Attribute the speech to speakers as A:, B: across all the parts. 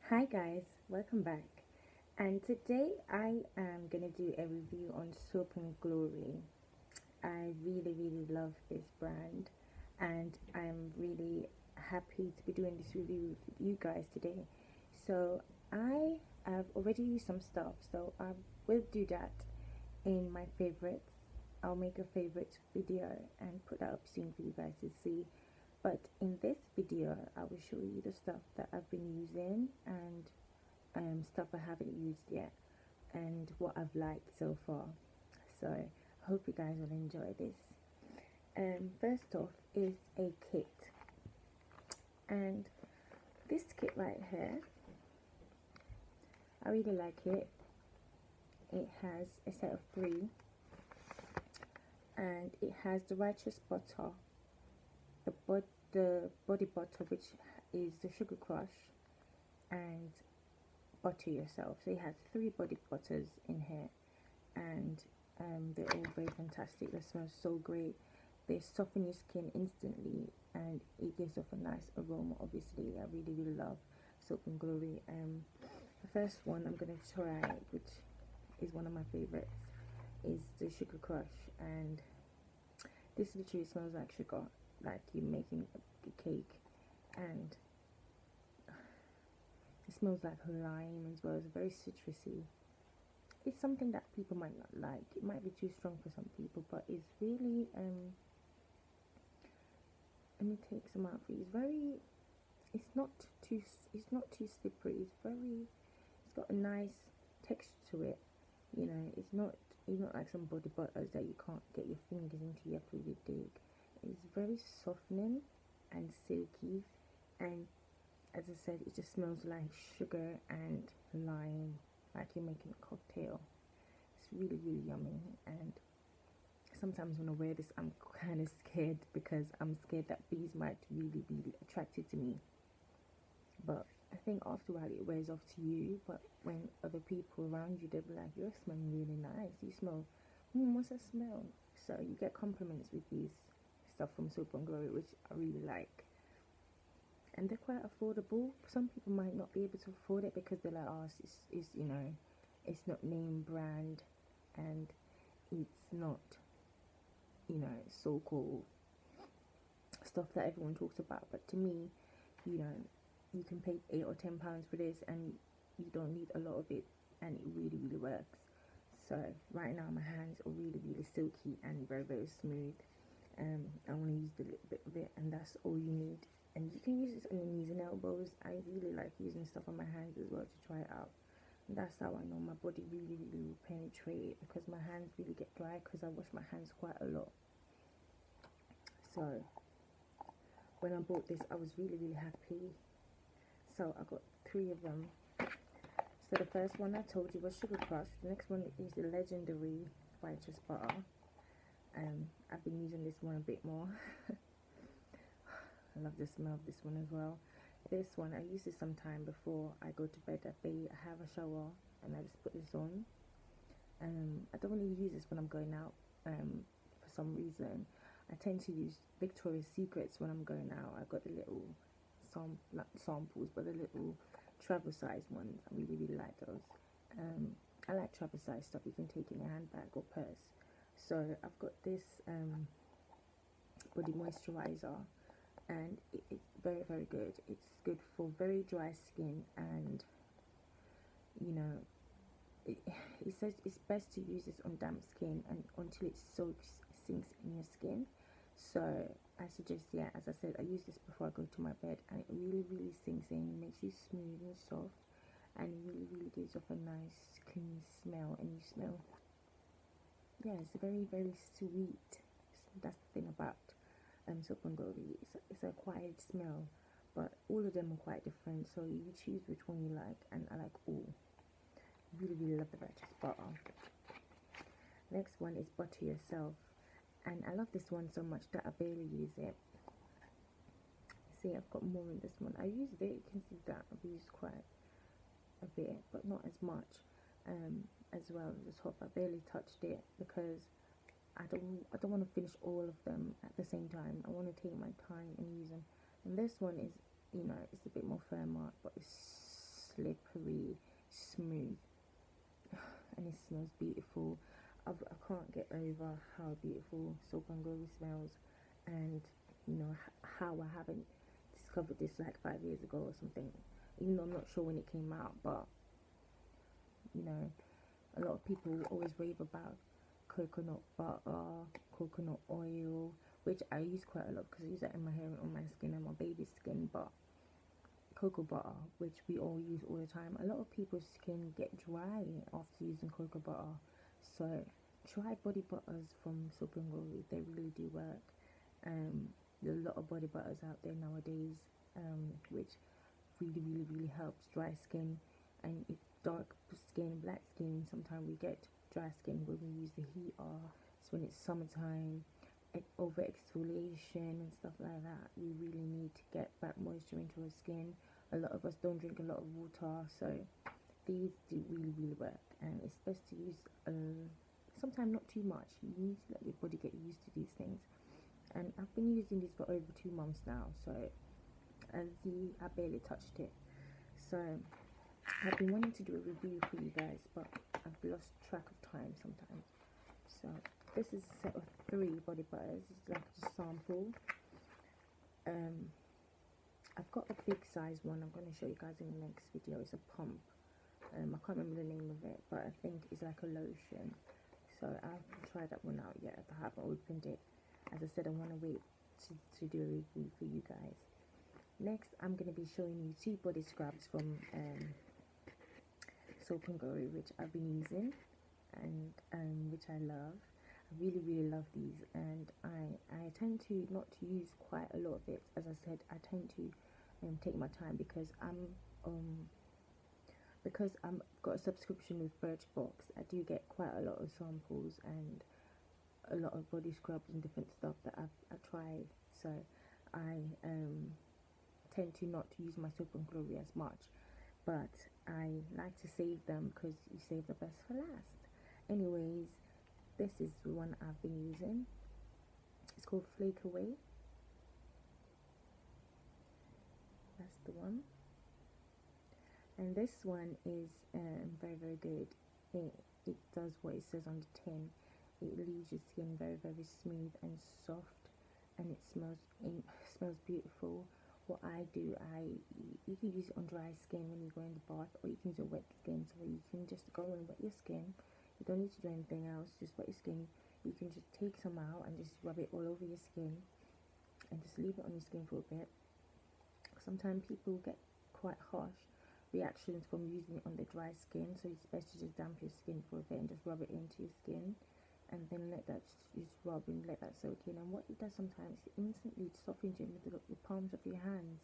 A: Hi guys, welcome back. And today I am gonna do a review on Soap and Glory. I really love this brand, and I'm really happy to be doing this review with you guys today. So I have already used some stuff, so I will do that in my favorites. I'll make a favorites video and put that up soon for you guys to see. But in this video, I will show you the stuff that I've been using and stuff I haven't used yet and what I've liked so far. So I hope you guys will enjoy this. First off is a kit, and this kit right here, I really like it. It has a set of three, and it has the righteous butter, the body butter, which is the sugar crush, and butter yourself. So it has three body butters in here, and they're all very fantastic. They smell so great. They soften your skin instantly, and it gives off a nice aroma. Obviously, I really love Soap and Glory. The first one I'm gonna try, which is one of my favorites, is the Sugar Crush, and this literally smells like sugar, like you're making a cake, and it smells like lime as well. It's very citrusy. It's something that people might not like. It might be too strong for some people, but it's really let me take some out for you. It's very, it's not too, it's not too slippery. It's got a nice texture to it. You know, it's not like some body butters that you can't get your fingers into. You have to really dig. It's very softening and silky, and as I said, it just smells like sugar and lime, like you're making a cocktail. It's really yummy, and sometimes when I wear this, I'm kind of scared because I'm scared that bees might really be attracted to me. But I think after a while it wears off to you. But when other people around you, they'll be like, "You're smelling really nice. You smell. What's that smell?" So you get compliments with these stuff from Soap and Glory, which I really like. And they're quite affordable. Some people might not be able to afford it because they're like, "Oh, it's it's not name brand, and it's not so-called stuff that everyone talks about." But to me, you know, you can pay £8 or £10 for this, and you don't need a lot of it, and it really works. So right now my hands are really silky and very smooth. I want to use the little bit of it, and that's all you need. And you can use this on your knees and elbows. I really like using stuff on my hands as well to try it out. And that's how I know my body really will penetrate it, because my hands really get dry because I wash my hands quite a lot. So when I bought this, I was really happy. So I got three of them. So the first one I told you was Sugar Crush. The next one is the legendary Righteous Butter. I've been using this one a bit more. I love the smell of this one as well. This one, I use this sometime before I go to bed. I have a shower and I just put this on. I don't really use this when I'm going out for some reason. I tend to use Victoria's Secrets when I'm going out. I got the little not samples, but the little travel size ones. I really like those. I like travel size stuff you can take in your handbag or purse. So I've got this body moisturizer, and it's very good. It's good for very dry skin, and you know, it says it's best to use this on damp skin and until it sinks in your skin. So I suggest, yeah, as I said, I use this before I go to my bed, and it really sinks in. It makes you smooth and soft, and it really gives off a nice clean smell, and you smell, yeah, it's very sweet. That's the thing about Soap and Glory. It's a quiet smell, but all of them are quite different, so you choose which one you like, and I like all. Really love the Righteous Butter. Next one is Butter Yourself, and I love this one so much that I barely use it. See, I've got more in this one. I used it, you can see that I've used quite a bit, but not as much as well at the top. I barely touched it because I don't want to finish all of them at the same time. I want to take my time and use them. And this one is, it's a bit more firmer, but it's smells beautiful. I can't get over how beautiful Soap and Glory smells, and you know how I haven't discovered this like 5 years ago or something. Even though I'm not sure when it came out, but you know, a lot of people always rave about coconut butter, coconut oil, which I use quite a lot because I use that in my hair and on my skin and my baby's skin. But cocoa butter, which we all use all the time, a lot of people's skin get dry after using cocoa butter. So try body butters from Soap and Glory. They really do work. There are a lot of body butters out there nowadays, which really helps dry skin. And if dark skin, black skin, sometimes we get dry skin when we use the heater. So when it's summertime, over exfoliation and stuff like that, we really need to get back moisture into our skin. A lot of us don't drink a lot of water, so these do really work. And it's best to use sometimes not too much. You need to let your body get used to these things. And I've been using this for over 2 months now, so as you, I barely touched it. So I've been wanting to do a review for you guys, but I've lost track of time sometimes. So this is a set of 3 body butters. It's like a sample. I've got a big size one I'm going to show you guys in the next video. It's a pump. I can't remember the name of it, but I think it's like a lotion. So I haven't tried that one out yet. I haven't opened it. As I said, I want to wait to do a review for you guys. Next, I'm going to be showing you 2 body scrubs from Soap and Glory, which I've been using and which I love. I really love these, and I tend to not to use quite a lot of it. As I said, I tend to take my time because I'm got a subscription with Birchbox. I do get quite a lot of samples and a lot of body scrubs and different stuff that I tried. So I tend to not to use my Soap and Glory as much, but I like to save them because you save the best for last. Anyways, this is the one I've been using. It's called Flake Away. That's the one. And this one is very good. It does what it says on the tin. It leaves your skin very smooth and soft, and it smells beautiful. What I do, you can use it on dry skin when you go in the bath, or you can use it wet skin, so you can just go and wet your skin. You don't need to do anything else, just wet your skin. You can just take some out and just rub it all over your skin and just leave it on your skin for a bit. Sometimes people get quite harsh reactions from using it on the dry skin, so it's best to just damp your skin for a bit and just rub it into your skin, and then let that just rub and let that soak in. And what it does sometimes, it instantly softens your palms of your hands,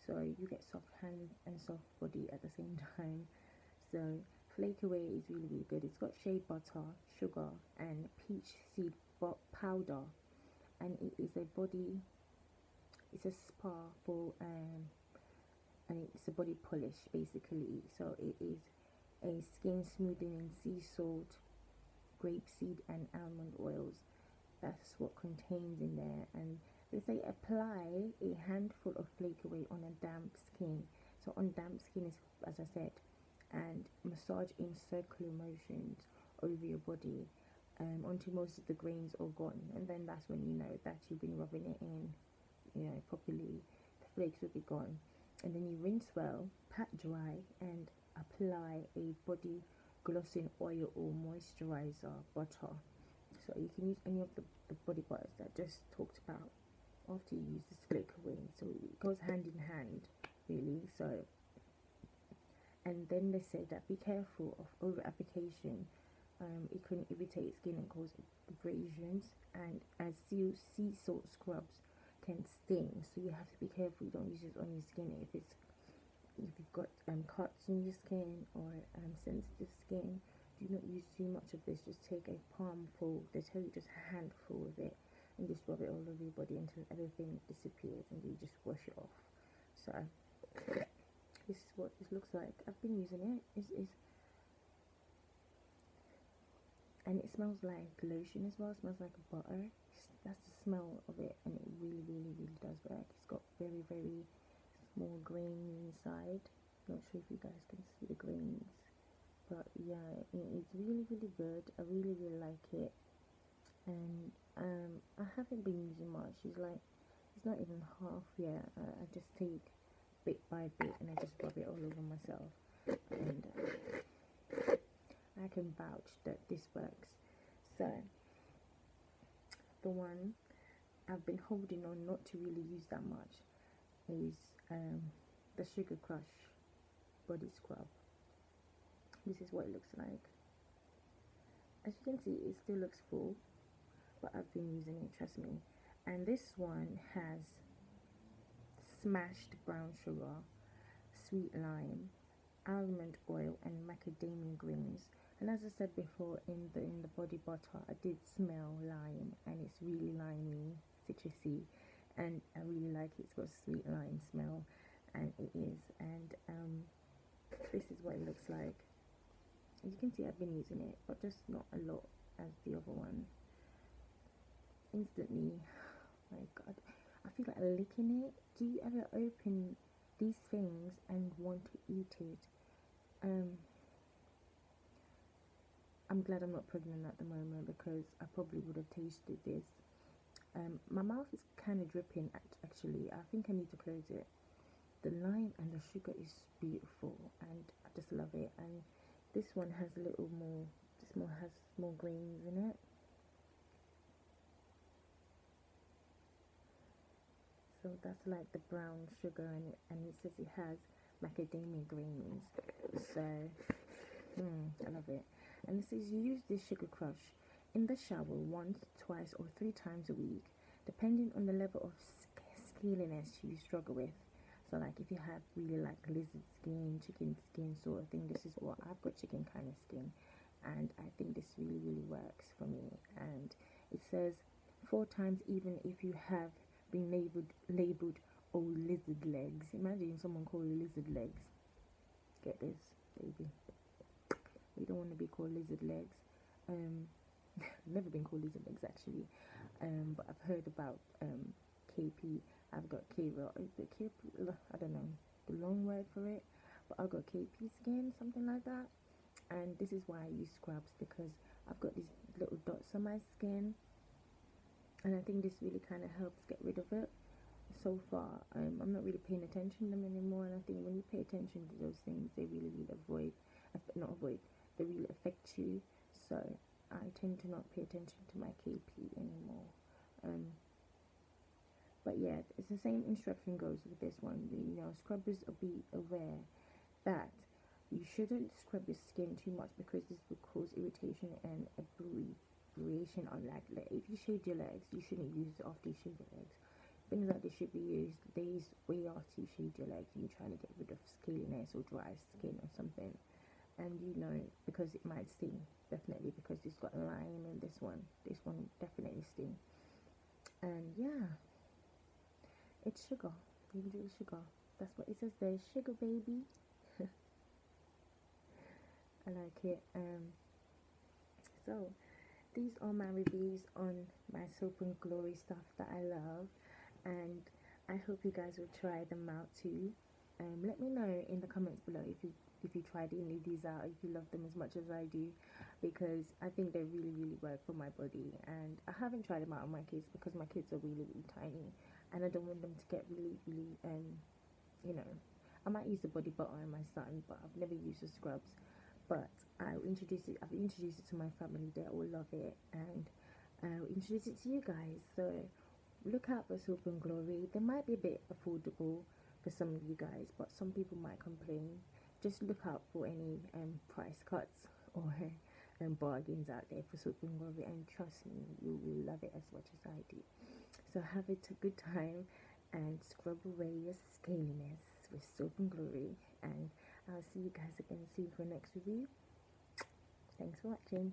A: so you get soft hands and soft body at the same time. So Flake Away is really good. It's got shea butter, sugar, and peach seed powder, and it is it's a spa for and it's a body polish basically. So it is a skin smoothing sea salt, grapeseed, and almond oils. That's what contains in there. And they say apply a handful of Flake Away on a damp skin. So on damp skin, is, as I said, and massage in circular motions over your body until most of the grains are gone, and then that's when you know that you've been rubbing it in, you know, properly. The flakes will be gone, and then you rinse well, pat dry, and apply a body glossing oil or moisturizer butter. So you can use any of the body butters that I just talked about after you use this Flake Away. So it goes hand in hand, really. So, and then they say that be careful of over application. It can irritate skin and cause abrasions, and as sea salt scrubs can sting, so you have to be careful you don't use this on your skin if you've got cuts on your skin or sensitive skin. Do not use too much of this. Just take a palmful, they tell you just a handful of it, and just rub it all over your body until everything disappears, and you just wash it off. So this is what this looks like. I've been using it. And it smells like lotion as well. It smells like butter. That's the smell of it, and it really does work. It's got very small grains inside. Not sure if you guys can see the grains, But yeah, it's really really good. I really really like it. And I haven't been using much. It's not even half yet. I just take bit by bit and I just rub it all over myself. And I can vouch that this works. So the one I've been holding on not to really use that much is the Sugar Crush body scrub. This is what it looks like. As you can see, it still looks full, but I've been using it, trust me. And this one has smashed brown sugar, sweet lime, almond oil, and macadamia greens. And as I said before, in the body butter, I did smell lime, and it's really limey, citrusy, and I really like it. It's got a sweet lime smell, and it is. And this is what it looks like. As you can see, I've been using it, but just not a lot as the other one. Instantly, my God, I feel like licking it. Do you ever open these things and want to eat it? I'm glad I'm not pregnant at the moment, because I probably would have tasted this. My mouth is kind of dripping actually. I think I need to close it. The lime and the sugar is beautiful, and I just love it. And this one has a little more, this one has more grains in it. So that's like the brown sugar, and it says it has macadamia greens. So I love it. And it says use this Sugar Crush in the shower once, twice, or 3 times a week, depending on the level of scaliness you struggle with. So like if you have really like lizard skin, chicken skin sort of thing, this is what I've got, chicken kind of skin, and I think this really really works for me. And it says 4 times even if you have been labeled oh lizard legs. Imagine someone call you lizard legs. Get this, baby. We don't want to be called lizard legs. Never been called lizard legs actually. But I've heard about KP. I've got KP. Is it KP? I don't know the long word for it, but I've got KP skin, something like that. And this is why I use scrubs, because I've got these little dots on my skin, and I think this really kind of helps get rid of it. So far, I'm not really paying attention to them anymore, and I think when you pay attention to those things, they really not avoid, they really affect you. So I tend to not pay attention to my KP anymore. But yeah, it's the same instruction goes with this one. Scrubbers be aware that you shouldn't scrub your skin too much, because this will cause irritation and abrasion on like if you shave your legs, you shouldn't use it after you shave your legs. Things like this should be used days way after you shave your legs and you're trying to get rid of scaliness or dry skin or something. And because it might sting, definitely, because it's got lime in this one definitely sting. And yeah, it's sugar. You can do sugar. That's what it says there, sugar baby. I like it. So these are my reviews on my Soap and Glory stuff that I love, and I hope you guys will try them out too. Let me know in the comments below if you tried any of these out, if you love them as much as I do, because I think they really really work for my body. And I haven't tried them out on my kids, because my kids are really really tiny, and I don't want them to get really really you know, I might use the body butter on my son, but I've never used the scrubs. But I've introduced it to my family. They all love it, and I'll introduce it to you guys. So look out for Soap and Glory. They might be a bit affordable for some of you guys, but some people might complain. Just look out for any price cuts or bargains out there for Soap and Glory, and trust me, you will love it as much as I do. So have a good time and scrub away your scaliness with Soap and Glory, and I'll see you guys again soon for next review. Thanks for watching.